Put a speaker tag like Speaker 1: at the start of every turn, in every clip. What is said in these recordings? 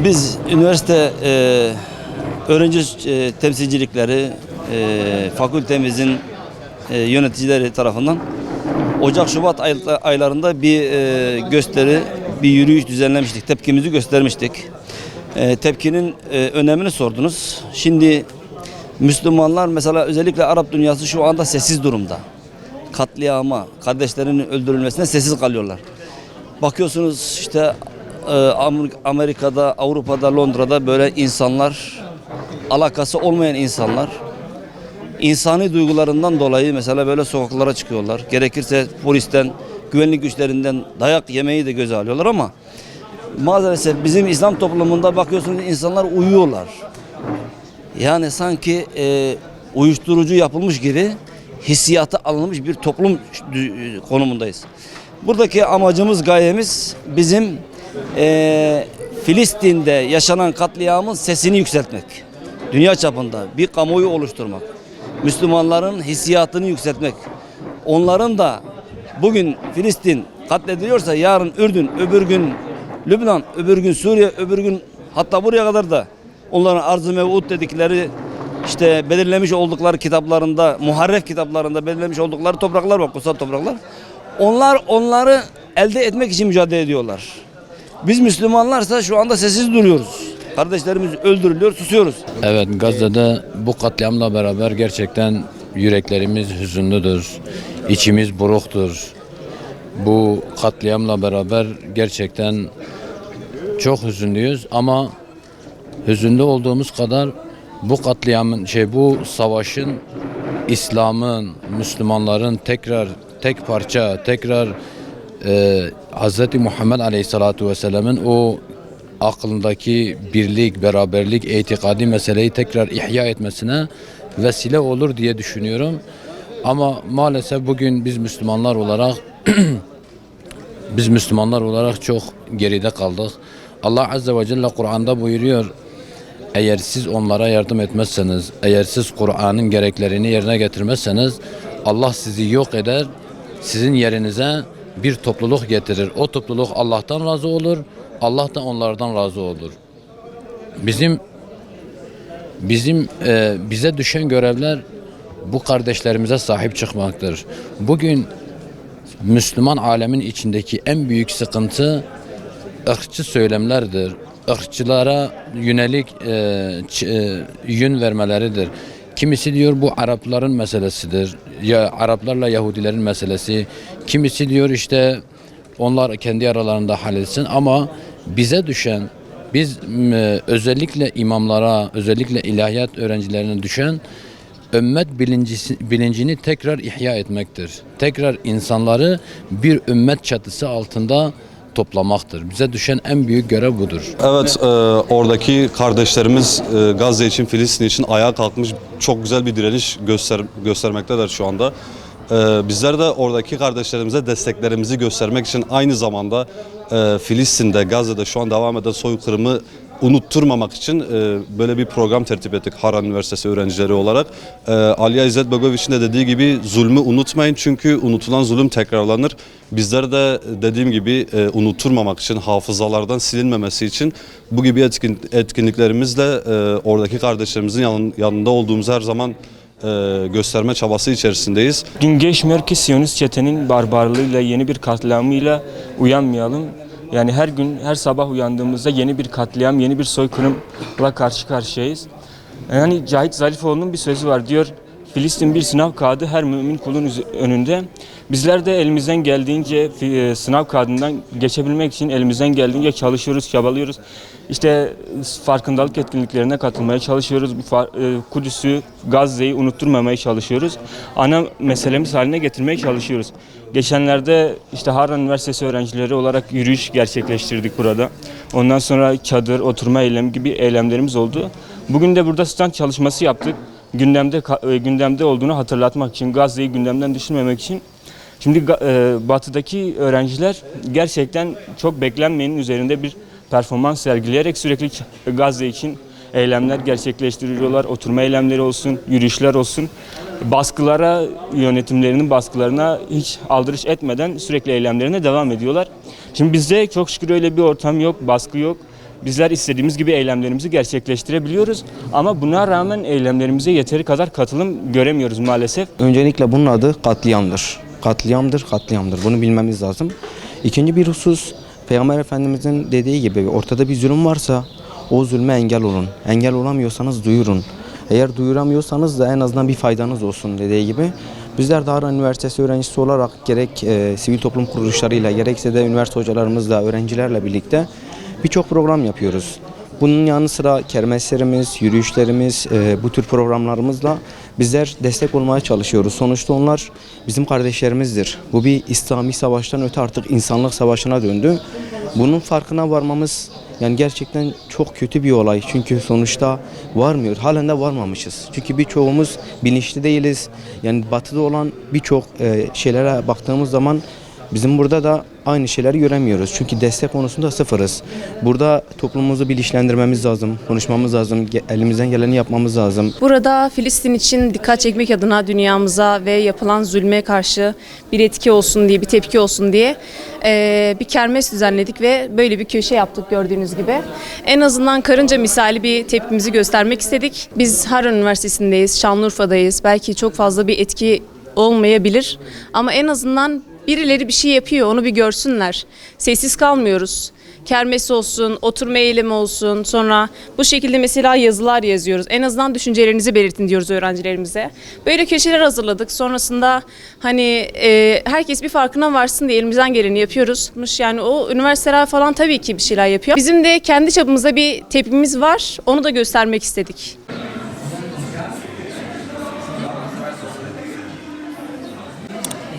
Speaker 1: Biz üniversite öğrenci temsilcilikleri, fakültemizin yöneticileri tarafından Ocak-Şubat aylarında bir gösteri, bir yürüyüş düzenlemiştik. Tepkimizi göstermiştik. Tepkinin önemini sordunuz. Şimdi Müslümanlar mesela özellikle Arap dünyası şu anda sessiz durumda. Katliama, kardeşlerinin öldürülmesine sessiz kalıyorlar. Bakıyorsunuz işte Amerika'da, Avrupa'da, Londra'da böyle insanlar, alakası olmayan insanlar, insani duygularından dolayı mesela böyle sokaklara çıkıyorlar. Gerekirse polisten, güvenlik güçlerinden dayak yemeyi de göze alıyorlar ama maalesef bizim İslam toplumunda bakıyorsunuz insanlar uyuyorlar. Yani sanki uyuşturucu yapılmış gibi hissiyatı alınmış bir toplum konumundayız. Buradaki amacımız, gayemiz bizim Filistin'de yaşanan katliamın sesini yükseltmek. Dünya çapında bir kamuoyu oluşturmak. Müslümanların hissiyatını yükseltmek. Onların da bugün Filistin katlediliyorsa yarın Ürdün, öbür gün Lübnan, öbür gün Suriye, öbür gün hatta buraya kadar da onların arz-ı mev'ud dedikleri işte belirlemiş oldukları kitaplarında, muharref kitaplarında belirlemiş oldukları topraklar var, kutsal topraklar. Onlar onları elde etmek için mücadele ediyorlar. Biz Müslümanlarsa şu anda sessiz duruyoruz. Kardeşlerimiz öldürülüyor, susuyoruz.
Speaker 2: Evet, Gazze'de bu katliamla beraber gerçekten yüreklerimiz hüzünlüdür. İçimiz buruktur. Bu katliamla beraber gerçekten çok hüzünlüyüz ama hüzünlü olduğumuz kadar bu katliamın bu savaşın İslam'ın, Müslümanların tek parça Hz. Muhammed Aleyhisselatü Vesselam'ın o aklındaki birlik, beraberlik, itikadi meseleyi tekrar ihya etmesine vesile olur diye düşünüyorum. Ama maalesef bugün biz Müslümanlar olarak çok geride kaldık. Allah Azze ve Celle Kur'an'da buyuruyor: eğer siz onlara yardım etmezseniz, eğer siz Kur'an'ın gereklerini yerine getirmezseniz Allah sizi yok eder, sizin yerinize bir topluluk getirir. O topluluk Allah'tan razı olur, Allah da onlardan razı olur. Bize düşen görevler bu kardeşlerimize sahip çıkmaktır. Bugün Müslüman alemin içindeki en büyük sıkıntı ırkçı söylemlerdir. Irkçılara yönelik yön vermeleridir. Kimisi diyor bu Arapların meselesidir. Ya Araplarla Yahudilerin meselesi. Kimisi diyor işte onlar kendi aralarında halletsin ama bize düşen, özellikle imamlara, özellikle ilahiyat öğrencilerine düşen ümmet bilincini tekrar ihya etmektir. Tekrar insanları bir ümmet çatısı altında toplamaktır. Bize düşen en büyük görev budur.
Speaker 3: Evet, oradaki kardeşlerimiz Gazze için, Filistin için ayağa kalkmış, çok güzel bir direniş göstermektedir şu anda. Bizler de oradaki kardeşlerimize desteklerimizi göstermek için aynı zamanda Filistin'de, Gazze'de şu an devam eden soykırımı unutturmamak için böyle bir program tertip ettik Harran Üniversitesi öğrencileri olarak. Aliya İzzet Begoviç'in de dediği gibi zulmü unutmayın çünkü unutulan zulüm tekrarlanır. Bizler de dediğim gibi unutturmamak için, hafızalardan silinmemesi için bu gibi etkinliklerimizle oradaki kardeşlerimizin yanında olduğumuz her zaman gösterme çabası içerisindeyiz.
Speaker 4: Gün geçmiyor ki Siyonist çetenin barbarlığıyla, yeni bir katliamıyla uyanmayalım. Yani her gün, her sabah uyandığımızda yeni bir katliam, yeni bir soykırımla karşı karşıyayız. Yani Cahit Zarifoğlu'nun bir sözü var, diyor: Filistin bir sınav kağıdı her mümin kulun önünde. Bizler de elimizden geldiğince sınav kağıdından geçebilmek için elimizden geldiğince çalışıyoruz, çabalıyoruz. İşte farkındalık etkinliklerine katılmaya çalışıyoruz. Kudüs'ü, Gazze'yi unutturmamaya çalışıyoruz. Ana meselemiz haline getirmeye çalışıyoruz. Geçenlerde işte Harran Üniversitesi öğrencileri olarak yürüyüş gerçekleştirdik burada. Ondan sonra çadır, oturma eylemi gibi eylemlerimiz oldu. Bugün de burada stand çalışması yaptık. Gündemde olduğunu hatırlatmak için, Gazze'yi gündemden düşürmemek için. Şimdi batıdaki öğrenciler gerçekten çok beklenmeyenin üzerinde bir performans sergileyerek sürekli Gazze için eylemler gerçekleştiriyorlar. Oturma eylemleri olsun, yürüyüşler olsun. Yönetimlerinin baskılarına hiç aldırış etmeden sürekli eylemlerine devam ediyorlar. Şimdi bizde çok şükür öyle bir ortam yok, baskı yok. Bizler istediğimiz gibi eylemlerimizi gerçekleştirebiliyoruz ama buna rağmen eylemlerimize yeteri kadar katılım göremiyoruz maalesef.
Speaker 5: Öncelikle bunun adı katliamdır. Katliamdır. Bunu bilmemiz lazım. İkinci bir husus, Peygamber Efendimizin dediği gibi ortada bir zulüm varsa o zulme engel olun. Engel olamıyorsanız duyurun. Eğer duyuramıyorsanız da en azından bir faydanız olsun dediği gibi. Bizler Dağra Üniversitesi öğrencisi olarak gerek sivil toplum kuruluşlarıyla gerekse de üniversite hocalarımızla, öğrencilerle birlikte birçok program yapıyoruz. Bunun yanı sıra kermeslerimiz, yürüyüşlerimiz, bu tür programlarımızla bizler destek olmaya çalışıyoruz. Sonuçta onlar bizim kardeşlerimizdir. Bu bir İslami savaştan öte artık insanlık savaşına döndü. Bunun farkına varmamız yani gerçekten çok kötü bir olay. Çünkü sonuçta varmıyor. Halen de varmamışız. Çünkü birçoğumuz bilinçli değiliz. Yani batıda olan birçok şeylere baktığımız zaman bizim burada da aynı şeyleri göremiyoruz. Çünkü destek konusunda sıfırız. Burada toplumumuzu bilinçlendirmemiz lazım, konuşmamız lazım, elimizden geleni yapmamız lazım.
Speaker 6: Burada Filistin için dikkat çekmek adına dünyamıza ve yapılan zulme karşı bir etki olsun diye, bir tepki olsun diye bir kermes düzenledik ve böyle bir köşe yaptık gördüğünüz gibi. En azından karınca misali bir tepkimizi göstermek istedik. Biz Harran Üniversitesi'ndeyiz, Şanlıurfa'dayız. Belki çok fazla bir etki olmayabilir ama en azından birileri bir şey yapıyor, onu bir görsünler. Sessiz kalmıyoruz. Kermes olsun, oturma eylemi olsun, sonra bu şekilde mesela yazılar yazıyoruz. En azından düşüncelerinizi belirtin diyoruz öğrencilerimize. Böyle köşeler hazırladık. Sonrasında hani herkes bir farkına varsın diye elimizden geleni yapıyoruz. Yani o üniversiteler falan tabii ki bir şeyler yapıyor. Bizim de kendi çapımızda bir tepkimiz var. Onu da göstermek istedik.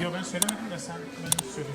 Speaker 7: Yo ben söylemedim de sen benim söyle.